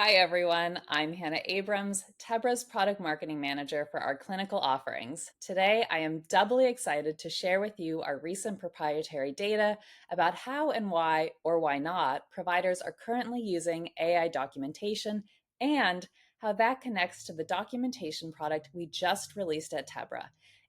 Hi, everyone. I'm Hannah Abrams, Tebra's product marketing manager for our clinical offerings. Today, I am doubly excited to share with you our recent proprietary data about how and why, or why not, providers are currently using AI documentation and how that connects to the documentation product we just released at Tebra,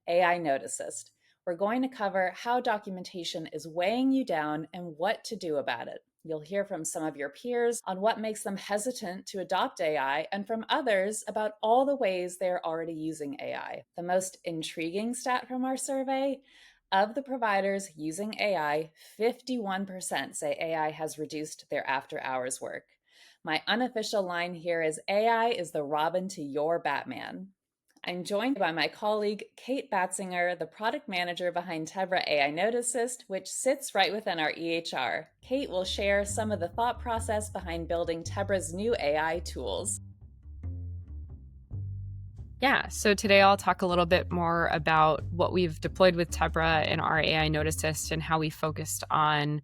AI Note Assist. We're going to cover how documentation is weighing you down and what to do about it. You'll hear from some of your peers on what makes them hesitant to adopt AI and from others about all the ways they're already using AI. The most intriguing stat from our survey, of the providers using AI, 51% say AI has reduced their after hours work. My unofficial line here is AI is the Robin to your Batman. I'm joined by my colleague, Kate Batzinger, the product manager behind Tebra AI Note Assist, which sits right within our EHR. Kate will share some of the thought process behind building Tebra's new AI tools. Yeah, so today I'll talk a little bit more about what we've deployed with Tebra and our AI Note Assist and how we focused on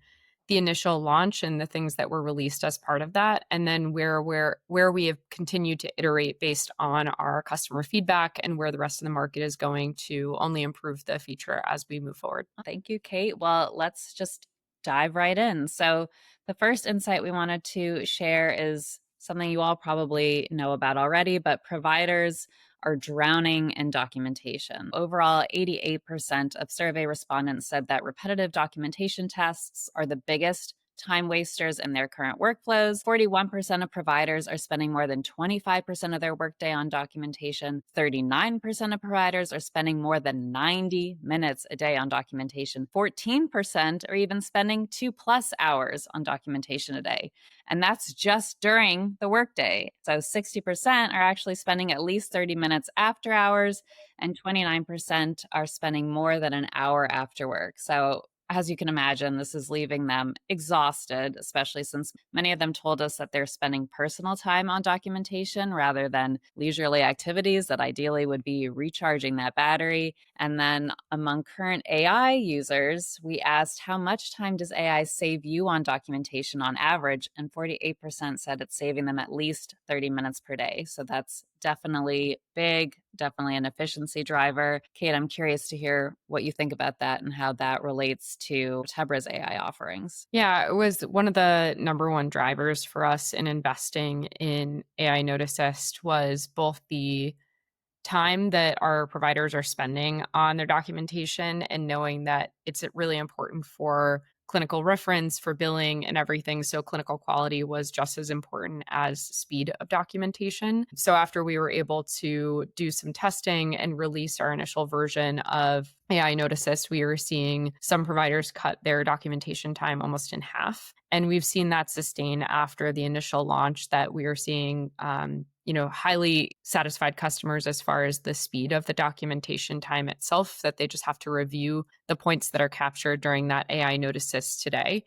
the initial launch and the things that were released as part of that, and then where we have continued to iterate based on our customer feedback and where the rest of the market is going to only improve the feature as we move forward. Thank you, Kate. Well, let's just dive right in. So, the first insight we wanted to share is something you all probably know about already, but providers are drowning in documentation. Overall, 88% of survey respondents said that repetitive documentation tasks are the biggest time wasters in their current workflows. 41% of providers are spending more than 25% of their workday on documentation. 39% of providers are spending more than 90 minutes a day on documentation. 14% are even spending 2+ hours on documentation a day. And that's just during the workday. So 60% are actually spending at least 30 minutes after hours, and 29% are spending more than an hour after work. So as you can imagine, this is leaving them exhausted, especially since many of them told us that they're spending personal time on documentation rather than leisurely activities that ideally would be recharging that battery. And then among current AI users, we asked how much time does AI save you on documentation on average? And 48% said it's saving them at least 30 minutes per day. So that's definitely big, definitely an efficiency driver. Kate, I'm curious to hear what you think about that and how that relates to Tebra's AI offerings. Yeah, it was one of the number one drivers for us in investing in AI Note Assist was both the time that our providers are spending on their documentation and knowing that it's really important for clinical reference, for billing and everything. So clinical quality was just as important as speed of documentation. So after we were able to do some testing and release our initial version of AI Note Assist, we were seeing some providers cut their documentation time almost in half. And we've seen that sustain after the initial launch, that we are seeing highly satisfied customers as far as the speed of the documentation time itself, that they just have to review the points that are captured during that AI Note Assist today,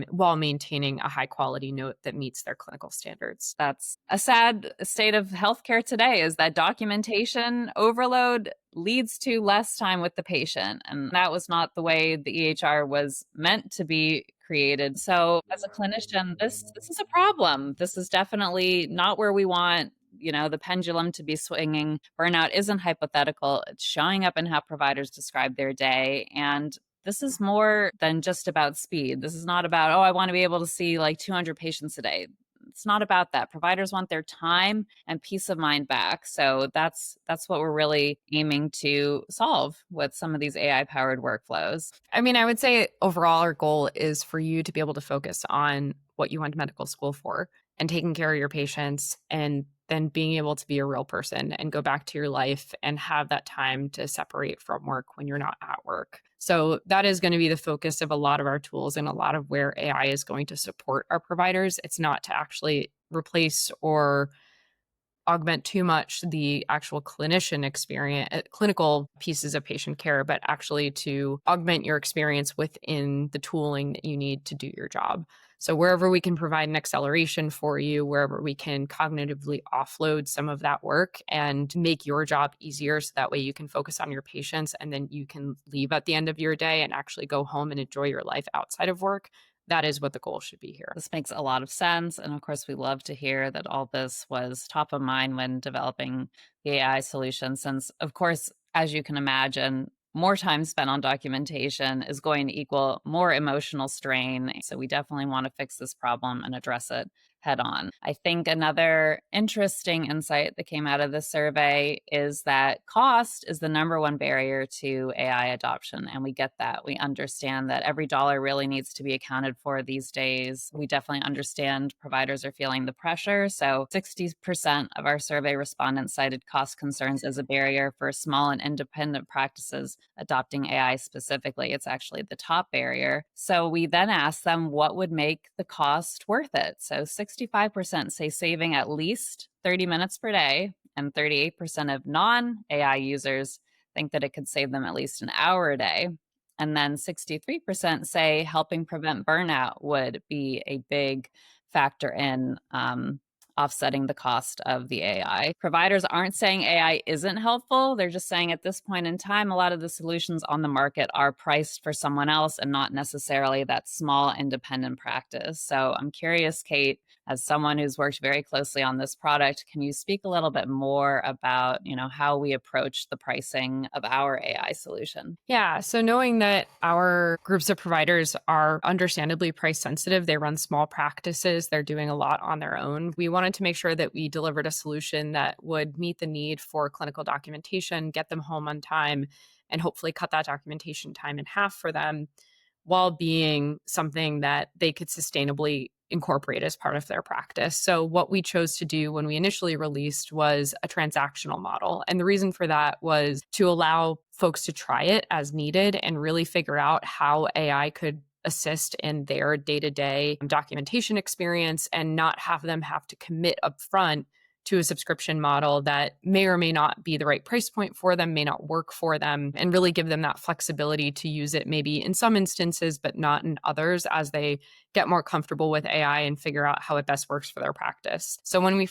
while maintaining a high quality note that meets their clinical standards. That's a sad state of healthcare today, is that documentation overload leads to less time with the patient. And that was not the way the EHR was meant to be created. So as a clinician, this is a problem. This is definitely not where we want the pendulum to be swinging. Burnout isn't hypothetical. It's showing up in how providers describe their day. And this is more than just about speed. This is not about, oh, I want to be able to see like 200 patients a day. It's not about that. Providers want their time and peace of mind back. So that's what we're really aiming to solve with some of these AI powered workflows. I mean, I would say overall our goal is for you to be able to focus on what you went to medical school for and taking care of your patients, and then being able to be a real person and go back to your life and have that time to separate from work when you're not at work. So that is going to be the focus of a lot of our tools and a lot of where AI is going to support our providers. It's not to actually replace or augment too much the actual clinician experience, clinical pieces of patient care, but actually to augment your experience within the tooling that you need to do your job. So wherever we can provide an acceleration for you, wherever we can cognitively offload some of that work and make your job easier, so that way you can focus on your patients and then you can leave at the end of your day and actually go home and enjoy your life outside of work. that is what the goal should be here. This makes a lot of sense. And of course, we love to hear that all this was top of mind when developing the AI solution, since, of course, as you can imagine, more time spent on documentation is going to equal more emotional strain. So we definitely want to fix this problem and address it head on. I think another interesting insight that came out of the survey is that cost is the number one barrier to AI adoption. And we get that. We understand that every dollar really needs to be accounted for these days. We definitely understand providers are feeling the pressure. So 60% of our survey respondents cited cost concerns as a barrier for small and independent practices adopting AI specifically. It's actually the top barrier. So we then asked them what would make the cost worth it. So 65% say saving at least 30 minutes per day, and 38% of non AI users think that it could save them at least an hour a day. And then 63% say helping prevent burnout would be a big factor in offsetting the cost of the AI. Providers aren't saying AI isn't helpful. They're just saying at this point in time, a lot of the solutions on the market are priced for someone else and not necessarily that small independent practice. So I'm curious, Kate, as someone who's worked very closely on this product, can you speak a little bit more about, how we approach the pricing of our AI solution? Yeah. So knowing that our groups of providers are understandably price sensitive, they run small practices, they're doing a lot on their own. We wanted to make sure that we delivered a solution that would meet the need for clinical documentation, get them home on time, and hopefully cut that documentation time in half for them while being something that they could sustainably incorporate as part of their practice. So, what we chose to do when we initially released was a transactional model. And the reason for that was to allow folks to try it as needed and really figure out how AI could assist in their day to day documentation experience and not have them have to commit upfront to a subscription model that may or may not be the right price point for them, may not work for them, and really give them that flexibility to use it maybe in some instances, but not in others as they get more comfortable with AI and figure out how it best works for their practice. So when we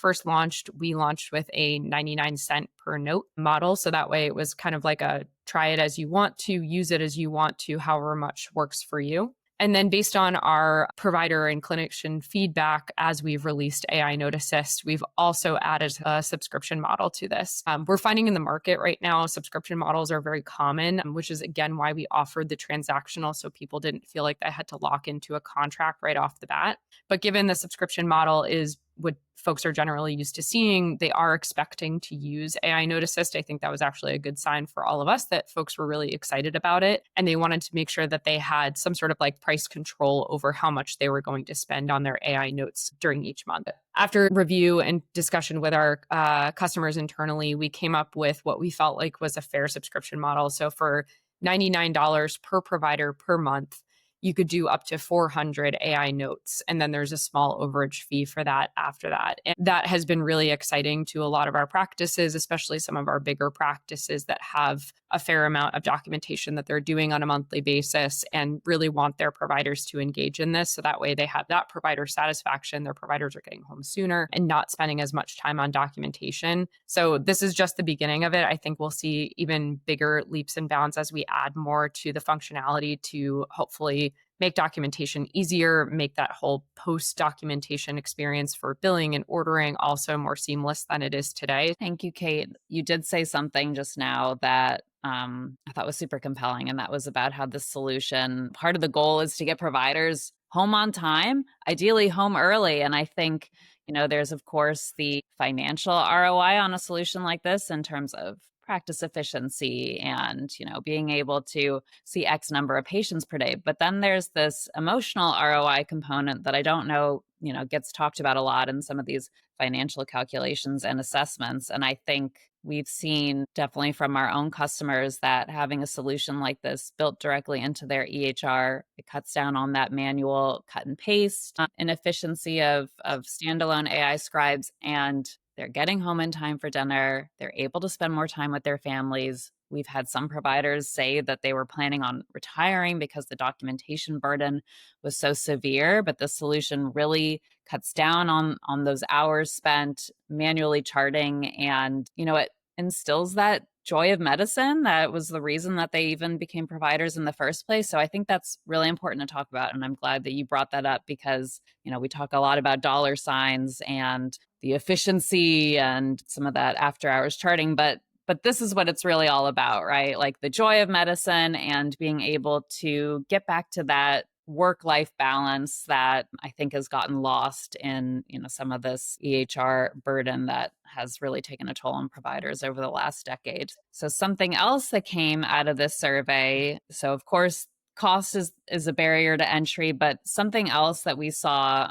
launched with a 99 cent per note model. So that way it was kind of like a try it as you want to, use it as you want to, however much works for you. And then based on our provider and clinician feedback, as we've released AI Note Assist, we've also added a subscription model to this. We're finding in the market right now, subscription models are very common, which is again why we offered the transactional so people didn't feel like they had to lock into a contract right off the bat. But given the subscription model is what folks are generally used to seeing, they are expecting to use AI Note Assist. I think that was actually a good sign for all of us that folks were really excited about it. And they wanted to make sure that they had some sort of like price control over how much they were going to spend on their AI notes during each month. After review and discussion with our customers internally, we came up with what we felt like was a fair subscription model. So for $99 per provider per month, you could do up to 400 AI notes. And then there's a small overage fee for that after that. And that has been really exciting to a lot of our practices, especially some of our bigger practices that have a fair amount of documentation that they're doing on a monthly basis and really want their providers to engage in this. So that way they have that provider satisfaction. Their providers are getting home sooner and not spending as much time on documentation. So this is just the beginning of it. I think we'll see even bigger leaps and bounds as we add more to the functionality to hopefully make documentation easier, make that whole post documentation experience for billing and ordering also more seamless than it is today. Thank you, Kate. You did say something just now that I thought was super compelling, and that was about how this solution, part of the goal is to get providers home on time, ideally home early. And I think, there's of course the financial ROI on a solution like this in terms of practice efficiency and, being able to see X number of patients per day. But then there's this emotional ROI component that I don't know, gets talked about a lot in some of these financial calculations and assessments. And I think we've seen definitely from our own customers that having a solution like this built directly into their EHR, it cuts down on that manual cut and paste inefficiency of standalone AI scribes, and they're getting home in time for dinner. They're able to spend more time with their families. We've had some providers say that they were planning on retiring because the documentation burden was so severe, but the solution really cuts down on those hours spent manually charting, and it instills that joy of medicine. That was the reason that they even became providers in the first place. So I think that's really important to talk about. And I'm glad that you brought that up because, we talk a lot about dollar signs and the efficiency and some of that after hours charting, but this is what it's really all about, right? Like the joy of medicine and being able to get back to that work life balance that I think has gotten lost in, some of this EHR burden that has really taken a toll on providers over the last decade. So something else that came out of this survey, so of course cost is a barrier to entry, but something else that we saw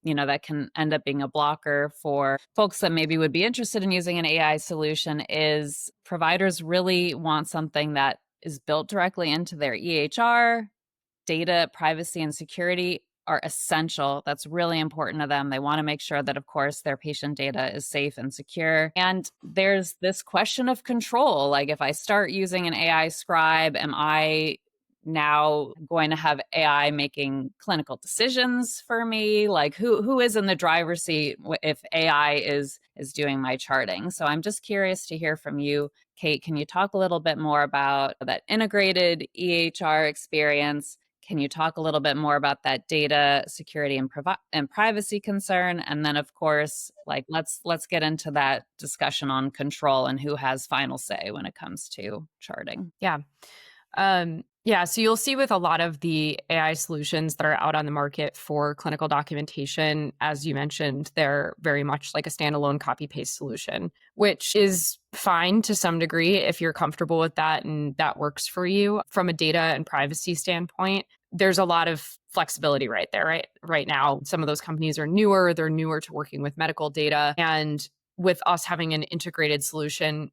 that can end up being a blocker for folks that maybe would be interested in using an AI solution is providers really want something that is built directly into their EHR. Data privacy and security are essential. That's really important to them. They want to make sure that, of course, their patient data is safe and secure. And there's this question of control. Like, if I start using an AI scribe, am I now going to have AI making clinical decisions for me? Like, who is in the driver's seat if AI is doing my charting? So I'm just curious to hear from you, Kate. Can you talk a little bit more about that integrated EHR experience? Can you talk a little bit more about that data security and privacy concern? And then, of course, like let's get into that discussion on control and who has final say when it comes to charting. Yeah. Yeah, so you'll see with a lot of the AI solutions that are out on the market for clinical documentation, as you mentioned, they're very much like a standalone copy paste solution, which is fine to some degree if you're comfortable with that and that works for you. From a data and privacy standpoint, there's a lot of flexibility right there, right? Right now, some of those companies are newer, they're newer to working with medical data. And with us having an integrated solution,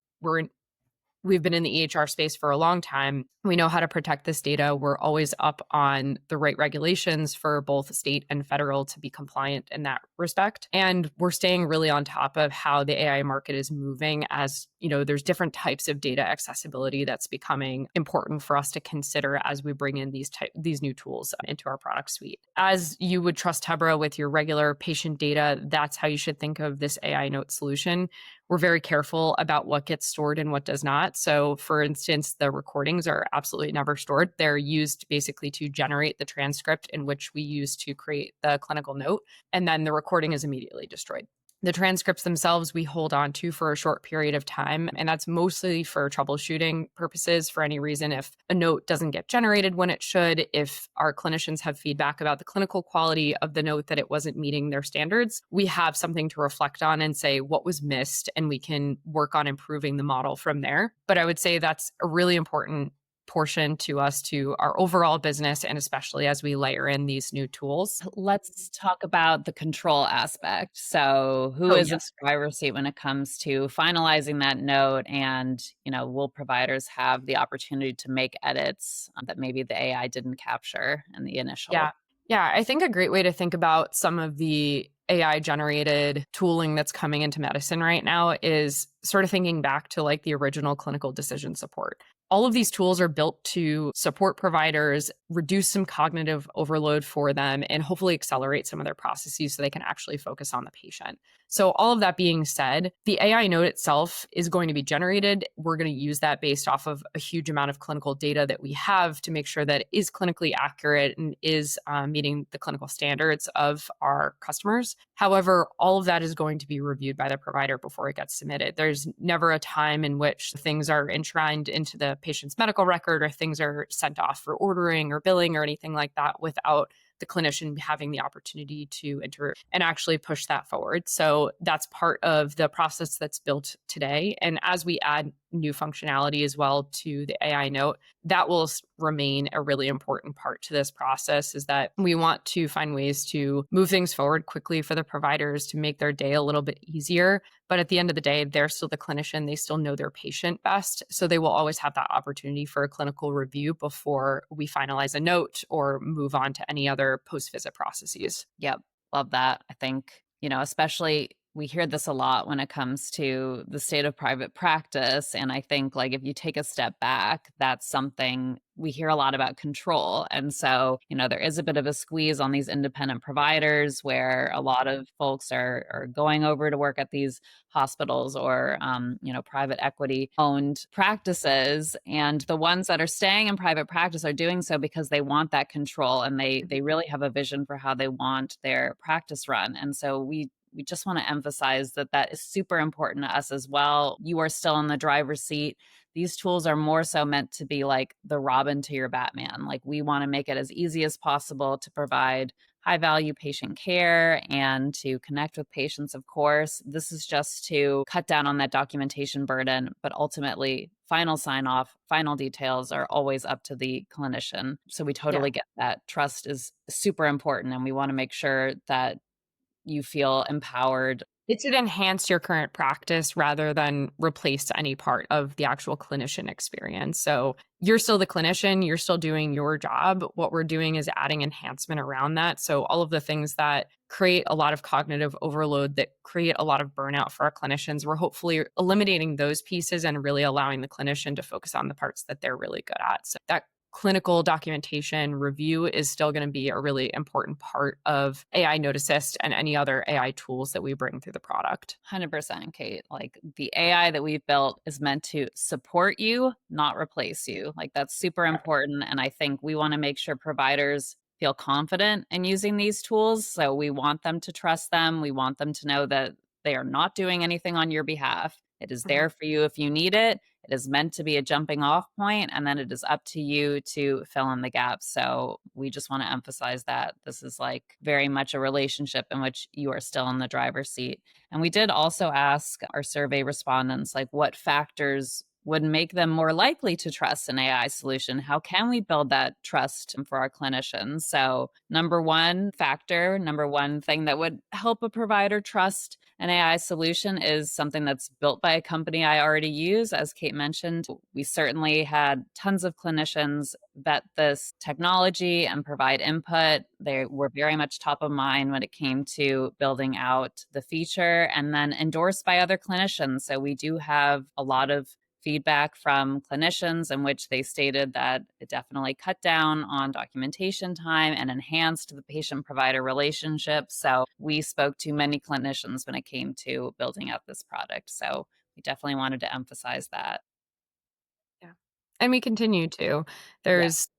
we've been in the EHR space for a long time. We know how to protect this data. We're always up on the right regulations for both state and federal to be compliant in that respect. And we're staying really on top of how the AI market is moving as, there's different types of data accessibility that's becoming important for us to consider as we bring in these new tools into our product suite. As you would trust Tebra with your regular patient data, that's how you should think of this AI note solution. We're very careful about what gets stored and what does not. So, for instance, the recordings are absolutely never stored. They're used basically to generate the transcript in which we use to create the clinical note, and then the recording is immediately destroyed. The transcripts themselves we hold on to for a short period of time, and that's mostly for troubleshooting purposes. For any reason, if a note doesn't get generated when it should, if our clinicians have feedback about the clinical quality of the note that it wasn't meeting their standards, we have something to reflect on and say what was missed, and we can work on improving the model from there. But I would say that's a really important portion to us, to our overall business, and especially as we layer in these new tools. Let's talk about the control aspect. So, who Oh, is in yes. the driver's seat when it comes to finalizing that note? And, will providers have the opportunity to make edits that maybe the AI didn't capture in the initial? Yeah. Yeah. I think a great way to think about some of the AI generated tooling that's coming into medicine right now is sort of thinking back to like the original clinical decision support. All of these tools are built to support providers, reduce some cognitive overload for them, and hopefully accelerate some of their processes so they can actually focus on the patient. So, all of that being said, the AI note itself is going to be generated. We're going to use that based off of a huge amount of clinical data that we have to make sure that it is clinically accurate and is meeting the clinical standards of our customers. However, all of that is going to be reviewed by the provider before it gets submitted. There's never a time in which things are enshrined into the patient's medical record or things are sent off for ordering or billing or anything like that without the clinician having the opportunity to enter and actually push that forward. So that's part of the process that's built today. And as we add new functionality as well to the AI note, that will remain a really important part to this process, is that we want to find ways to move things forward quickly for the providers to make their day a little bit easier. But at the end of the day, they're still the clinician. They still know their patient best. So they will always have that opportunity for a clinical review before we finalize a note or move on to any other post-visit processes. Yep. Love that. I think, especially we hear this a lot when it comes to the state of private practice. And I think, like, if you take a step back, that's something we hear a lot about control. And so, there is a bit of a squeeze on these independent providers where a lot of folks are going over to work at these hospitals or, private equity owned practices. And the ones that are staying in private practice are doing so because they want that control and they really have a vision for how they want their practice run. And so we just want to emphasize that that is super important to us as well. You are still in the driver's seat. These tools are more so meant to be like the Robin to your Batman. Like, we want to make it as easy as possible to provide high value patient care and to connect with patients, of course. This is just to cut down on that documentation burden, but ultimately, final sign off, final details are always up to the clinician. So we Yeah. totally get that. Trust is super important, and we want to make sure that you feel empowered. It should enhance your current practice rather than replace any part of the actual clinician experience. So you're still the clinician, you're still doing your job. What we're doing is adding enhancement around that. So all of the things that create a lot of cognitive overload, that create a lot of burnout for our clinicians, we're hopefully eliminating those pieces and really allowing the clinician to focus on the parts that they're really good at. So that clinical documentation review is still going to be a really important part of AI Note Assist and any other AI tools that we bring through the product. 100%, Kate. Like, the AI that we've built is meant to support you, not replace you. Like, that's super important. And I think we want to make sure providers feel confident in using these tools. So we want them to trust them. We want them to know that they are not doing anything on your behalf. It is Mhm. there for you if you need it. It is meant to be a jumping off point, and then it is up to you to fill in the gaps. So we just want to emphasize that this is like very much a relationship in which you are still in the driver's seat. And we did also ask our survey respondents, like, what factors would make them more likely to trust an AI solution? How can we build that trust for our clinicians? So, number one factor, number one thing that would help a provider trust an AI solution is something that's built by a company I already use. As Kate mentioned, we certainly had tons of clinicians vet this technology and provide input. They were very much top of mind when it came to building out the feature, and then endorsed by other clinicians. So we do have a lot of feedback from clinicians in which they stated that it definitely cut down on documentation time and enhanced the patient provider relationship. So we spoke to many clinicians when it came to building out this product. So we definitely wanted to emphasize that. Yeah. And we continue to. Yeah. There's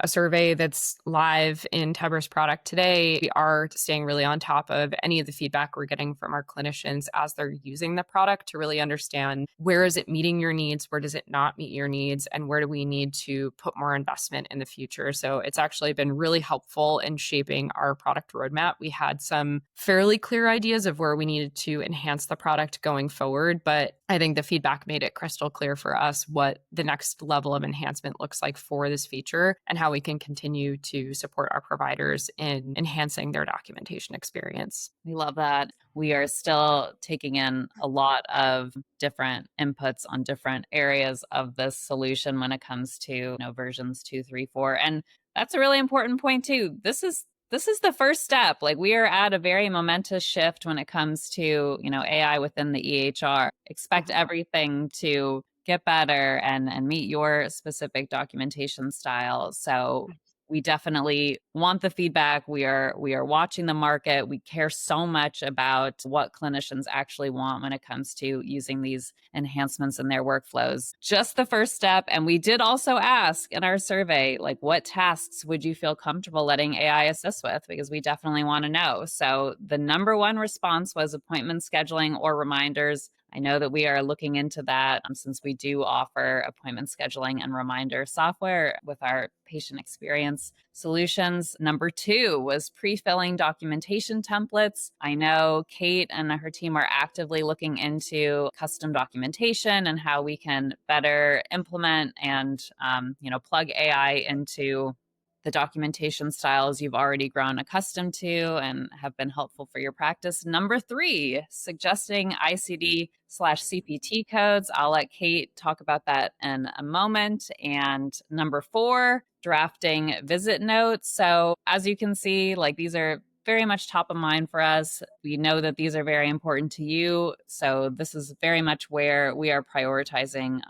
a survey that's live in Tebra's product today. We are staying really on top of any of the feedback we're getting from our clinicians as they're using the product to really understand where is it meeting your needs, where does it not meet your needs, and where do we need to put more investment in the future. So it's actually been really helpful in shaping our product roadmap. We had some fairly clear ideas of where we needed to enhance the product going forward, but I think the feedback made it crystal clear for us what the next level of enhancement looks like for this feature and how we can continue to support our providers in enhancing their documentation experience. We love that. We are still taking in a lot of different inputs on different areas of this solution when it comes to, versions 2, 3, 4. And that's a really important point too. This is the first step. Like, we are at a very momentous shift when it comes to, AI within the EHR. Expect Mhm. everything to get better and meet your specific documentation style. So we definitely want the feedback. We are watching the market. We care so much about what clinicians actually want when it comes to using these enhancements in their workflows. Just the first step. And we did also ask in our survey, like, what tasks would you feel comfortable letting AI assist with? Because we definitely want to know. So the number one response was appointment scheduling or reminders. I know that we are looking into that, since we do offer appointment scheduling and reminder software with our patient experience solutions. Number two was pre filling documentation templates. I know Kate and her team are actively looking into custom documentation and how we can better implement and plug AI into the documentation styles you've already grown accustomed to and have been helpful for your practice. Number three, suggesting ICD/CPT codes. I'll let Kate talk about that in a moment. And number four, drafting visit notes. So as you can see, like, these are very much top of mind for us. We know that these are very important to you. So this is very much where we are prioritizing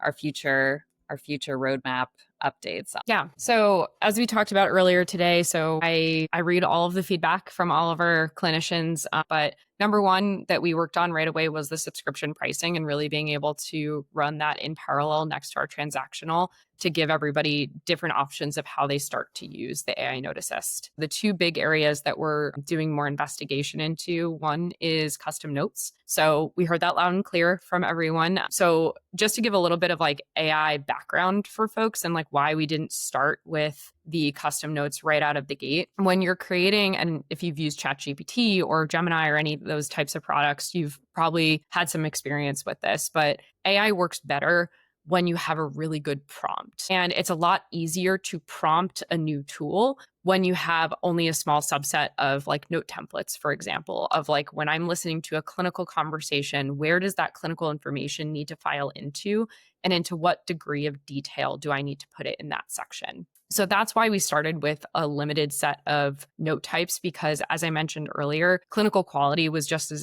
our future roadmap updates. Yeah. So as we talked about earlier today, so I read all of the feedback from all of our clinicians, but number one that we worked on right away was the subscription pricing and really being able to run that in parallel next to our transactional to give everybody different options of how they start to use the AI Note Assist. The two big areas that we're doing more investigation into, one is custom notes. So we heard that loud and clear from everyone. So just to give a little bit of like AI background for folks and like why we didn't start with the custom notes right out of the gate. When you're creating, and if you've used ChatGPT or Gemini or any of those types of products, you've probably had some experience with this, but AI works better when you have a really good prompt. And it's a lot easier to prompt a new tool when you have only a small subset of like note templates, for example, of like when I'm listening to a clinical conversation, where does that clinical information need to file into? And into what degree of detail do I need to put it in that section? So that's why we started with a limited set of note types, because as I mentioned earlier, clinical quality was just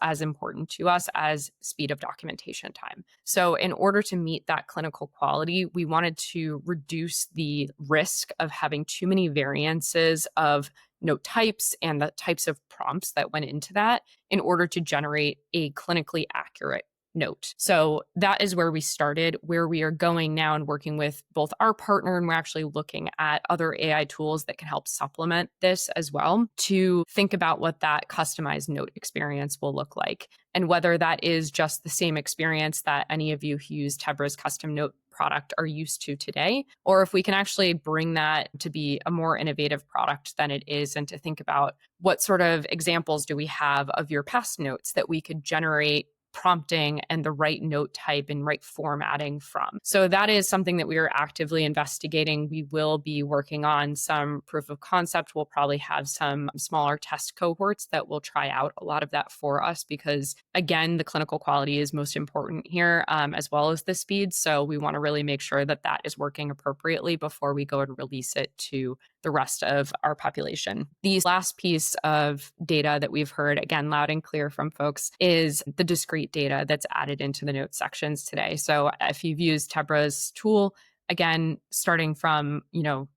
as important to us as speed of documentation time. So in order to meet that clinical quality, we wanted to reduce the risk of having too many variances of note types and the types of prompts that went into that in order to generate a clinically accurate note. So that is where we started. Where we are going now and working with both our partner, and we're actually looking at other AI tools that can help supplement this as well to think about what that customized note experience will look like. And whether that is just the same experience that any of you who use Tebra's custom note product are used to today, or if we can actually bring that to be a more innovative product than it is, and to think about what sort of examples do we have of your past notes that we could generate prompting and the right note type and right formatting from. So that is something that we are actively investigating. We will be working on some proof of concept. We'll probably have some smaller test cohorts that will try out a lot of that for us because, again, the clinical quality is most important here, as well as the speed. So we want to really make sure that that is working appropriately before we go and release it to the rest of our population. The last piece of data that we've heard, again, loud and clear from folks, is the discrete data that's added into the note sections today. So if you've used Tebra's tool, again, starting from,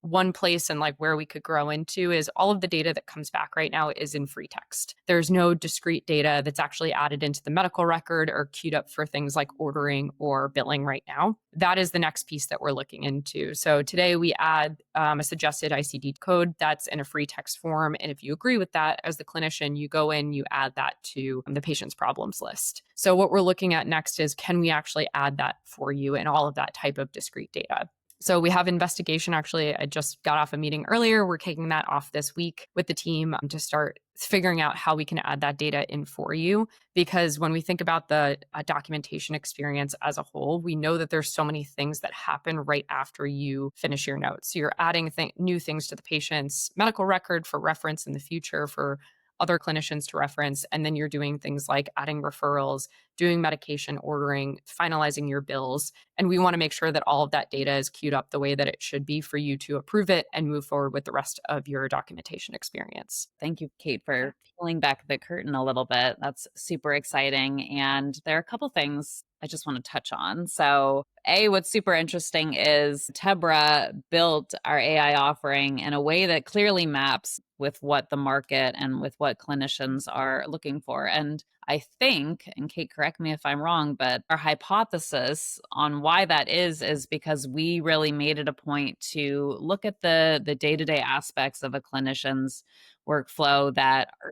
one place and like where we could grow into is all of the data that comes back right now is in free text. There's no discrete data that's actually added into the medical record or queued up for things like ordering or billing right now. That is the next piece that we're looking into. So today we add a suggested ICD code that's in a free text form. And if you agree with that as the clinician, you go in, you add that to the patient's problems list. So what we're looking at next is, can we actually add that for you and all of that type of discrete data? So we have investigation. Actually, I just got off a meeting earlier. We're kicking that off this week with the team to start figuring out how we can add that data in for you. Because when we think about the documentation experience as a whole, we know that there's so many things that happen right after you finish your notes. So you're adding new things to the patient's medical record for reference in the future for other clinicians to reference. And then you're doing things like adding referrals, doing medication ordering, finalizing your bills. And we want to make sure that all of that data is queued up the way that it should be for you to approve it and move forward with the rest of your documentation experience. Thank you, Kate, for peeling back the curtain a little bit. That's super exciting. And there are a couple things I just want to touch on. So, what's super interesting is Tebra built our AI offering in a way that clearly maps with what the market and with what clinicians are looking for. And I think, and Kate, correct me if I'm wrong, but our hypothesis on why that is because we really made it a point to look at the day-to-day aspects of a clinician's workflow that are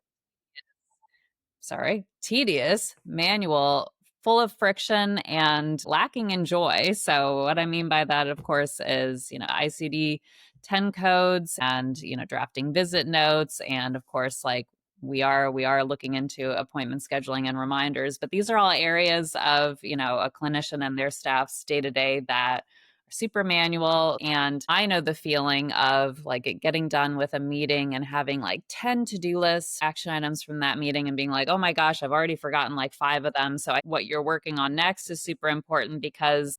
tedious, manual, full of friction and lacking in joy. So what I mean by that, of course, is, ICD 10 codes and, drafting visit notes. And of course, like we are looking into appointment scheduling and reminders, but these are all areas of, a clinician and their staff's day to day that super manual. And I know the feeling of like it getting done with a meeting and having like 10 to-do lists, action items from that meeting, and being like, oh my gosh, I've already forgotten like 5 of them. So what you're working on next is super important because,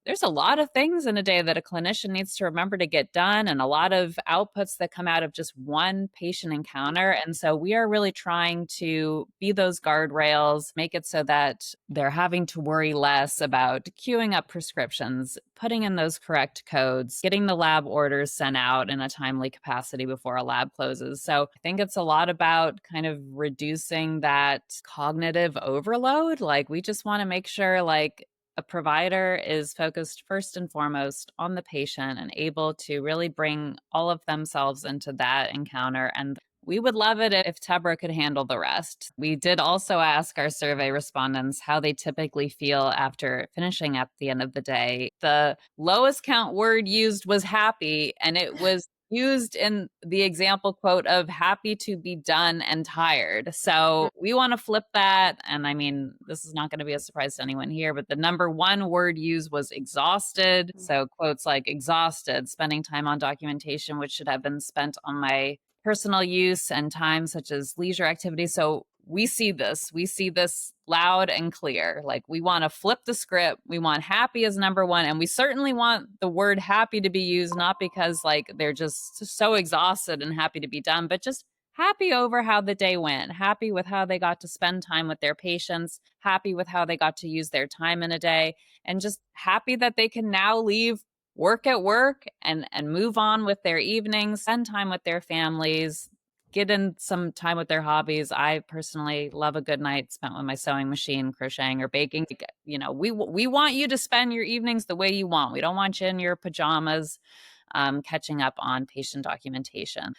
there's a lot of things in a day that a clinician needs to remember to get done, and a lot of outputs that come out of just one patient encounter. And so we are really trying to be those guardrails, make it so that they're having to worry less about queuing up prescriptions, putting in those correct codes, getting the lab orders sent out in a timely capacity before a lab closes. So I think it's a lot about kind of reducing that cognitive overload. Like we just want to make sure like a provider is focused first and foremost on the patient and able to really bring all of themselves into that encounter. And we would love it if Tebra could handle the rest. We did also ask our survey respondents how they typically feel after finishing at the end of the day. The lowest count word used was happy, and it was used in the example quote of happy to be done and tired. So we want to flip that. And I mean, this is not going to be a surprise to anyone here, but the number one word used was exhausted. So quotes like exhausted, spending time on documentation, which should have been spent on my personal use and time such as leisure activities. So we see this loud and clear. Like we want to flip the script. We want happy as number one. And we certainly want the word happy to be used, not because like they're just so exhausted and happy to be done, but just happy over how the day went, happy with how they got to spend time with their patients, happy with how they got to use their time in a day, and just happy that they can now leave work at work and move on with their evenings, spend time with their families, get in some time with their hobbies. I personally love a good night spent with my sewing machine, crocheting or baking. We want you to spend your evenings the way you want. We don't want you in your pajamas catching up on patient documentation.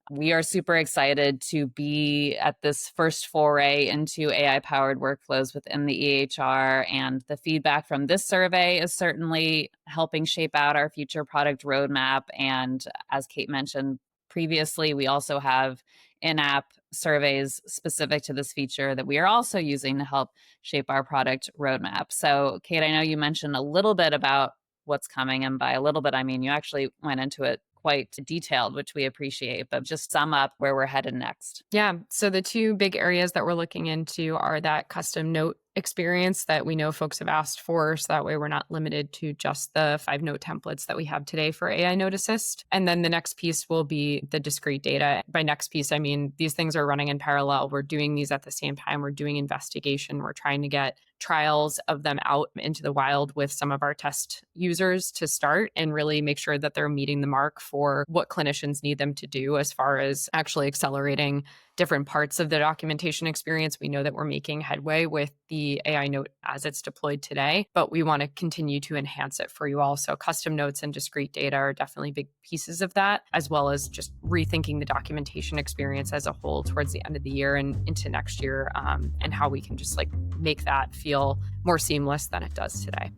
We are super excited to be at this first foray into AI-powered workflows within the EHR, and the feedback from this survey is certainly helping shape out our future product roadmap. And as Kate mentioned previously, we also have in-app surveys specific to this feature that we are also using to help shape our product roadmap. So, Kate, I know you mentioned a little bit about what's coming, and by a little bit, I mean you actually went into it quite detailed, which we appreciate, but just sum up where we're headed next. Yeah. So the two big areas that we're looking into are that custom note experience that we know folks have asked for. So that way we're not limited to just the 5 note templates that we have today for AI Note Assist. And then the next piece will be the discrete data. By next piece, I mean, these things are running in parallel. We're doing these at the same time. We're doing investigation. We're trying to get trials of them out into the wild with some of our test users to start and really make sure that they're meeting the mark for what clinicians need them to do as far as actually accelerating different parts of the documentation experience. We know that we're making headway with the AI Note as it's deployed today, but we want to continue to enhance it for you all. So custom notes and discrete data are definitely big pieces of that, as well as just rethinking the documentation experience as a whole towards the end of the year and into next year, and how we can just like make that feel more seamless than it does today.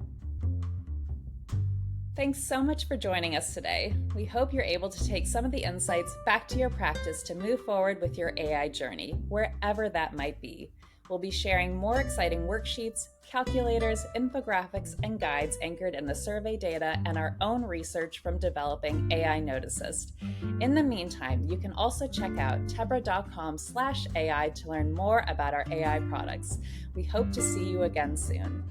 Thanks so much for joining us today. We hope you're able to take some of the insights back to your practice to move forward with your AI journey, wherever that might be. We'll be sharing more exciting worksheets, calculators, infographics, and guides anchored in the survey data and our own research from developing AI Note Assist. In the meantime, you can also check out tebra.com/AI to learn more about our AI products. We hope to see you again soon.